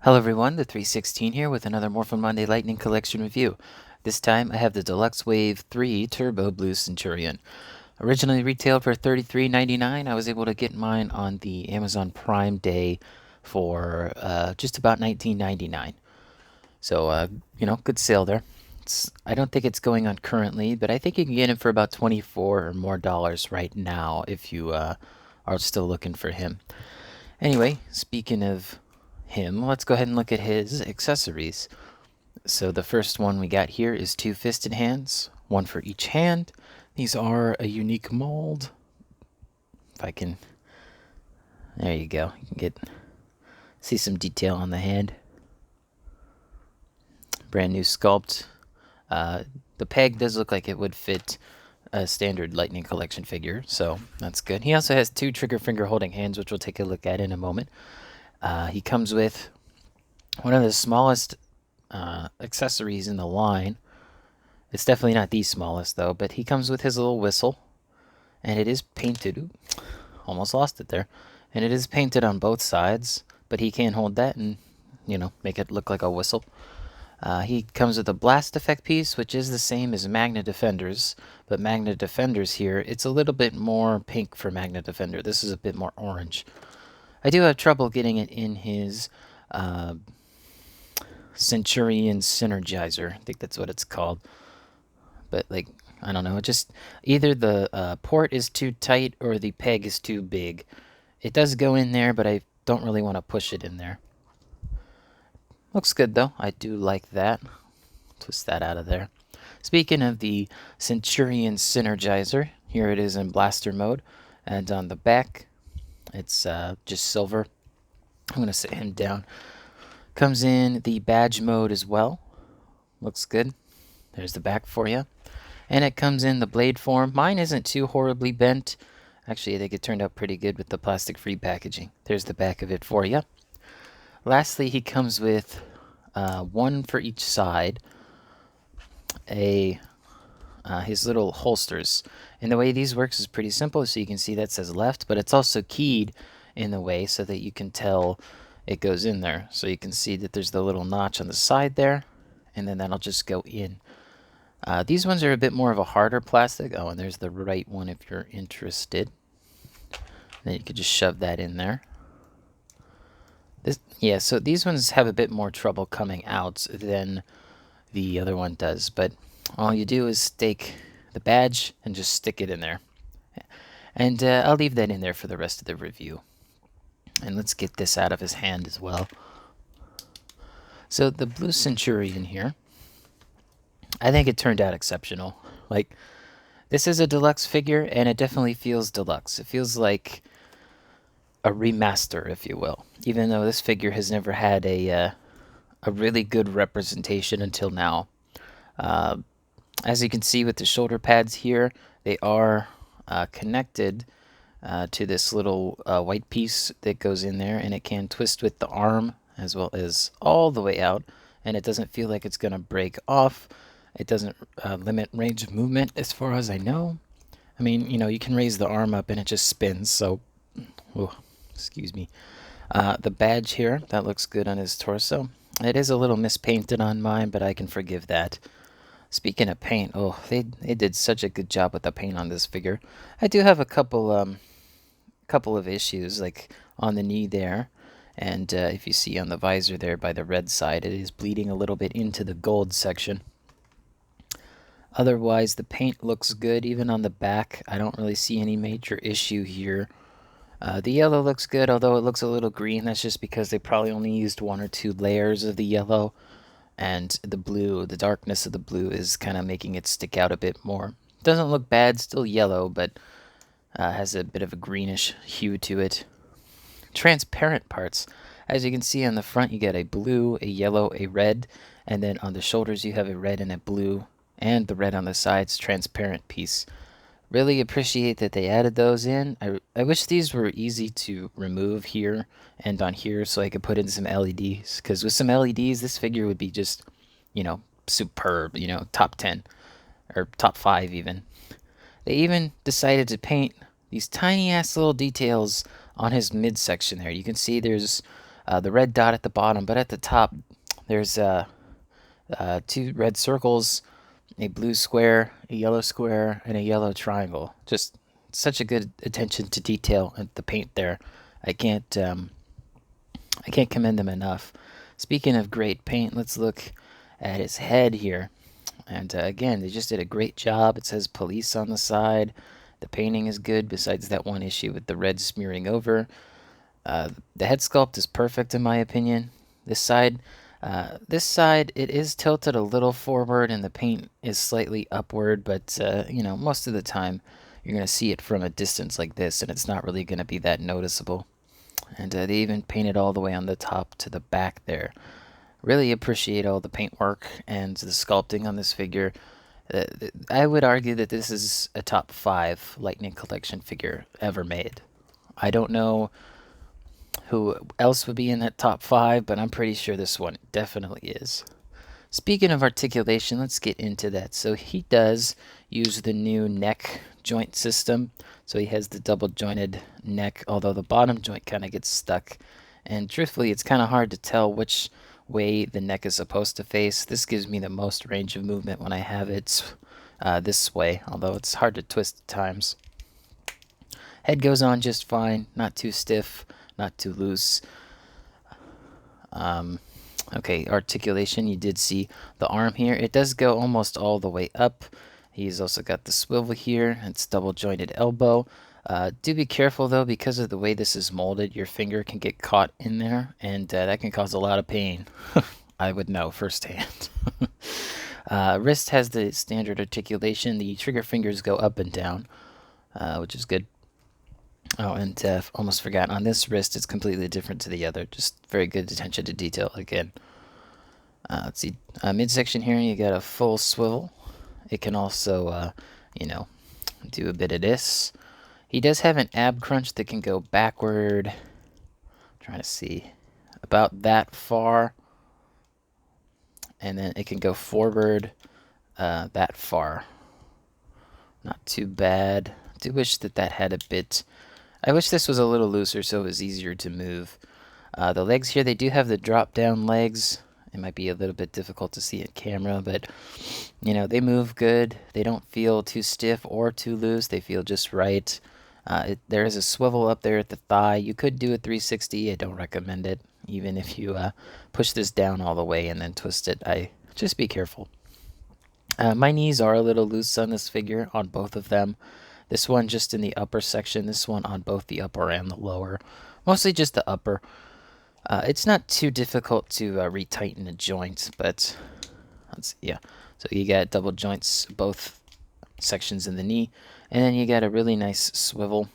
Hello everyone, the 316 here with another Morphin Monday Lightning Collection review. This time I have the Deluxe Wave 3 Turbo Blue Senturion. Originally retailed for $33.99, I was able to get mine on the Amazon Prime Day for just about $19.99. So, good sale there. I don't think it's going on currently, but I think you can get it for about $24 or more right now if you are still looking for him. Anyway, speaking of him, let's go ahead and look at his accessories. So the first one we got here is two fisted hands, one for each hand. These are a unique mold. If I can, there you go. You can see some detail on the hand. Brand new sculpt. The peg does look like it would fit a standard Lightning Collection figure, so that's good. He also has two trigger finger holding hands, which we'll take a look at in a moment. He comes with one of the smallest accessories in the line. It's definitely not the smallest, though, but he comes with his little whistle, and it is painted. Ooh, almost lost it there. And it is painted on both sides, but he can hold that and, make it look like a whistle. He comes with a blast effect piece, which is the same as Magna Defenders, but Magna Defenders here, it's a little bit more pink for Magna Defender. This is a bit more orange. I do have trouble getting it in his Senturion Synergizer. I think that's what it's called. But, I don't know. It just either the port is too tight or the peg is too big. It does go in there, but I don't really want to push it in there. Looks good, though. I do like that. Twist that out of there. Speaking of the Senturion Synergizer, here it is in blaster mode. And on the back, it's just silver. I'm going to set him down. Comes in the badge mode as well. Looks good. There's the back for you. And it comes in the blade form. Mine isn't too horribly bent. Actually, I think it turned out pretty good with the plastic-free packaging. There's the back of it for you. Lastly, he comes with one for each side. His little holsters. And the way these works is pretty simple. So you can see that says left, but it's also keyed in the way so that you can tell it goes in there. So you can see that there's the little notch on the side there, and then that'll just go in. These ones are a bit more of a harder plastic. Oh, and there's the right one if you're interested. Then you could just shove that in there. So these ones have a bit more trouble coming out than the other one does, but all you do is take the badge and just stick it in there. And I'll leave that in there for the rest of the review. And let's get this out of his hand as well. So the Blue Centurion here, I think it turned out exceptional. This is a deluxe figure, and it definitely feels deluxe. It feels like a remaster, if you will, even though this figure has never had a really good representation until now. As you can see with the shoulder pads here, they are connected to this little white piece that goes in there, and it can twist with the arm as well as all the way out, and it doesn't feel like it's going to break off. It doesn't limit range of movement as far as I know. I mean, you can raise the arm up and it just spins, so... Oh, excuse me. The badge here, that looks good on his torso. It is a little mispainted on mine, but I can forgive that. Speaking of paint, they did such a good job with the paint on this figure. I do have a couple of issues, like on the knee there, and if you see on the visor there by the red side, it is bleeding a little bit into the gold section. Otherwise, the paint looks good, even on the back. I don't really see any major issue here. The yellow looks good, although it looks a little green. That's just because they probably only used one or two layers of the yellow. And the blue, the darkness of the blue is kind of making it stick out a bit more. Doesn't look bad, still yellow, but has a bit of a greenish hue to it. Transparent parts. As you can see on the front, you get a blue, a yellow, a red. And then on the shoulders, you have a red and a blue. And the red on the sides, transparent piece. Really appreciate that they added those in. I wish these were easy to remove here and on here so I could put in some LEDs. Because with some LEDs, this figure would be just, superb, top 10 or top 5 even. They even decided to paint these tiny ass little details on his midsection there. You can see there's the red dot at the bottom, but at the top there's two red circles, a blue square, a yellow square, and a yellow triangle. Just such a good attention to detail at the paint there. I can't commend them enough. Speaking of great paint, let's look at his head here. And again, they just did a great job. It says police on the side. The painting is good, besides that one issue with the red smearing over. The head sculpt is perfect in my opinion. This side, it is tilted a little forward, and the paint is slightly upward. But most of the time, you're gonna see it from a distance like this, and it's not really gonna be that noticeable. And they even painted all the way on the top to the back there. Really appreciate all the paintwork and the sculpting on this figure. I would argue that this is a top 5 Lightning Collection figure ever made. I don't know who else would be in that top 5, but I'm pretty sure this one definitely is. Speaking of articulation, let's get into that. So he does use the new neck joint system. So he has the double jointed neck, although the bottom joint kind of gets stuck. And truthfully, it's kind of hard to tell which way the neck is supposed to face. This gives me the most range of movement when I have it this way, although it's hard to twist at times. Head goes on just fine, not too stiff, not too loose. Okay, articulation, you did see the arm here. It does go almost all the way up. He's also got the swivel here. It's double jointed elbow. Do be careful though, because of the way this is molded, your finger can get caught in there, and that can cause a lot of pain. I would know firsthand. Wrist has the standard articulation. The trigger fingers go up and down, which is good. Oh, and almost forgot, on this wrist it's completely different to the other. Just very good attention to detail again. Let's see, midsection here, you got a full swivel. It can also, do a bit of this. He does have an ab crunch that can go backward. I'm trying to see, about that far. And then it can go forward that far. Not too bad. I do wish that had a bit... I wish this was a little looser so it was easier to move. The legs here, they do have the drop down legs. It might be a little bit difficult to see in camera, but they move good. They don't feel too stiff or too loose. They feel just right. There is a swivel up there at the thigh. You could do a 360. I don't recommend it. Even if you push this down all the way and then twist it, just be careful. My knees are a little loose on this figure, on both of them. This one just in the upper section, this one on both the upper and the lower. Mostly just the upper. It's not too difficult to retighten a joint, but yeah. So you got double joints, both sections in the knee, and then you got a really nice swivel,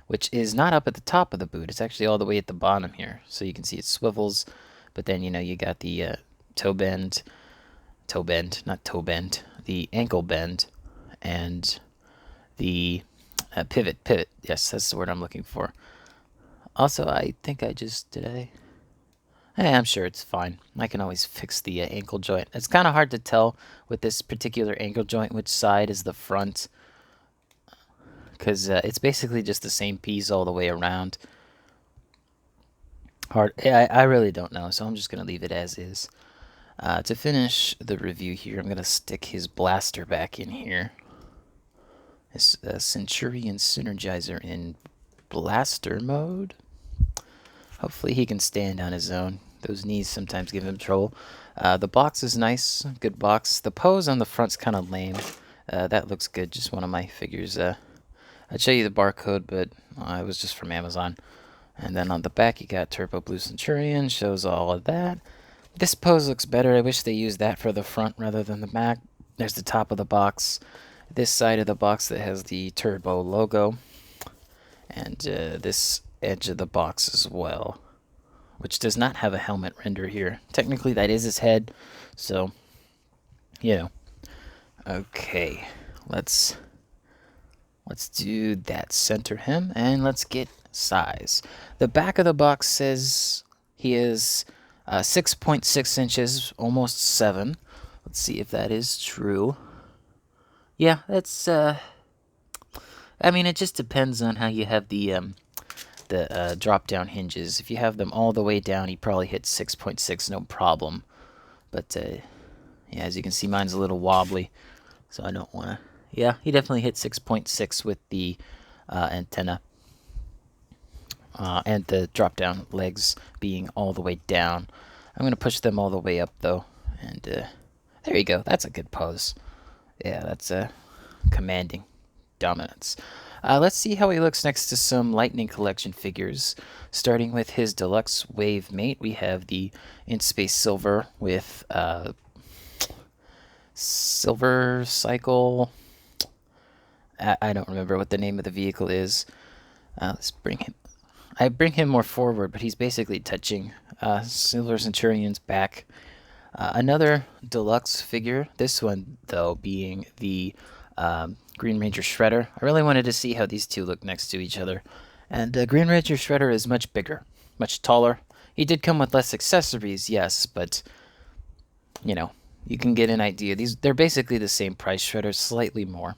which is not up at the top of the boot. It's actually all the way at the bottom here. So you can see it swivels, but then you got the the ankle bend, and the pivot. Yes, that's the word I'm looking for. Also, I think I'm sure it's fine. I can always fix the ankle joint. It's kind of hard to tell with this particular ankle joint which side is the front, because it's basically just the same piece all the way around. I really don't know, so I'm just going to leave it as is. To finish the review here, I'm going to stick his blaster back in here. This Senturion Synergizer in blaster mode. Hopefully he can stand on his own. Those knees sometimes give him trouble. The box is nice, good box. The pose on the front's kind of lame. That looks good, just one of my figures. I'd show you the barcode, but it was just from Amazon. And then on the back you got Turbo Blue Senturion, shows all of that. This pose looks better. I wish they used that for the front rather than the back. There's the top of the box. This side of the box that has the Turbo logo. And this edge of the box as well, which does not have a helmet render here. Technically that is his head, so okay, let's do that. Center him and let's get size. The back of the box says he is 6.6 inches, almost 7. Let's see if that is true. Yeah, that's I mean, it just depends on how you have the the drop-down hinges. If you have them all the way down, he probably hits 6.6 no problem. But yeah, as you can see, mine's a little wobbly, so I don't want to. Yeah, he definitely hit 6.6 with the antenna. And the drop-down legs being all the way down. I'm going to push them all the way up, though. And there you go. That's a good pose. Yeah, that's commanding dominance. Let's see how he looks next to some Lightning Collection figures. Starting with his Deluxe Wave mate, we have the In Space Silver with Silver Cycle. I don't remember what the name of the vehicle is. Let's bring him. I bring him more forward, but he's basically touching Silver Centurion's back. Another deluxe figure, this one, though, being the Green Ranger Shredder. I really wanted to see how these two look next to each other. And Green Ranger Shredder is much bigger, much taller. He did come with less accessories, yes, but, you know, you can get an idea. They're basically the same price. Shredder's slightly more.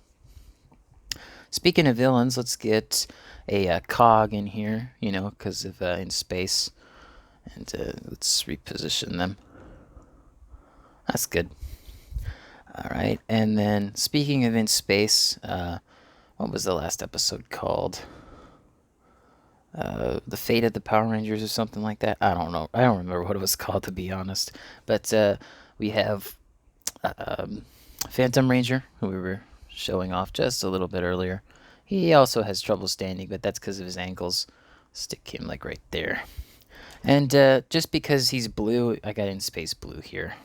Speaking of villains, let's get a cog in here, you know, because of In Space. And let's reposition them. That's good. All right, and then speaking of In Space, what was the last episode called? The Fate of the Power Rangers or something like that? I don't know. I don't remember what it was called, to be honest. But we have Phantom Ranger, who we were showing off just a little bit earlier. He also has trouble standing, but that's because of his ankles. Stick him like right there. And just because he's blue, I got In Space Blue here.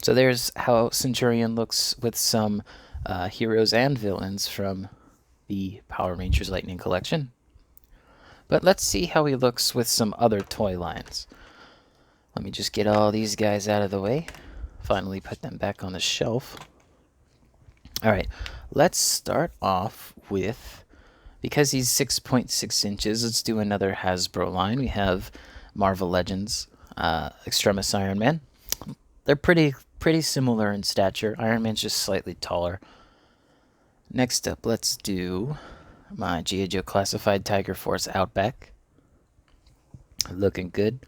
So there's how Senturion looks with some heroes and villains from the Power Rangers Lightning Collection. But let's see how he looks with some other toy lines. Let me just get all these guys out of the way. Finally put them back on the shelf. Alright, let's start off with, because he's 6.6 inches, let's do another Hasbro line. We have Marvel Legends, Extremis Iron Man. They're pretty similar in stature. Iron Man's just slightly taller. Next up, let's do my G.I. Joe Classified Tiger Force Outback. Looking good.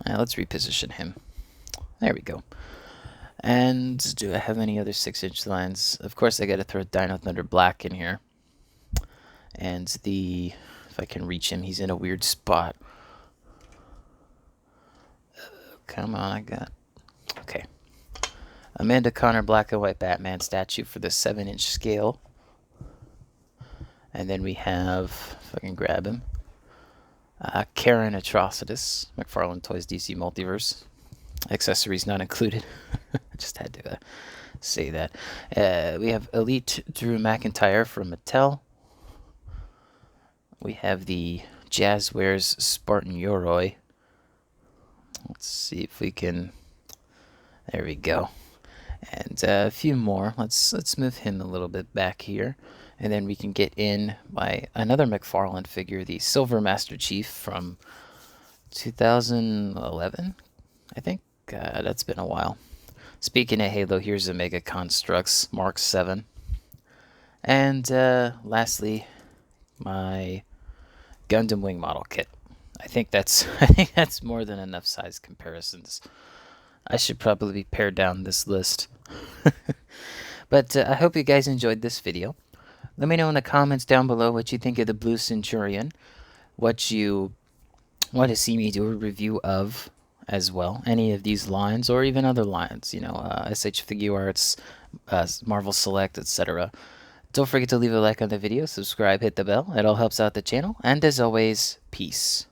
Let's reposition him. There we go. And do I have any other 6-inch lines? Of course, I got to throw Dino Thunder Black in here. And if I can reach him, he's in a weird spot. Come on, I got. Okay. Amanda Connor Black and White Batman statue for the 7-inch scale. And then we have, if I can grab him, Karen Atrocitus, McFarlane Toys DC Multiverse. Accessories not included. I just had to say that. We have Elite Drew McIntyre from Mattel. We have the Jazzwares Spartan Yoroi. Let's see if we can. There we go. And a few more. Let's move him a little bit back here, and then we can get in by another McFarlane figure, the Silver Master Chief from 2011, I think. That's been a while. Speaking of Halo, here's a Mega Constructs Mark 7. And lastly, my Gundam Wing model kit. I think that's more than enough size comparisons. I should probably be pared down this list. But I hope you guys enjoyed this video. Let me know in the comments down below what you think of the Blue Centurion, what you want to see me do a review of as well, any of these lines or even other lines, you know, SH Figuarts, Marvel Select, etc. Don't forget to leave a like on the video, subscribe, hit the bell. It all helps out the channel. And as always, peace.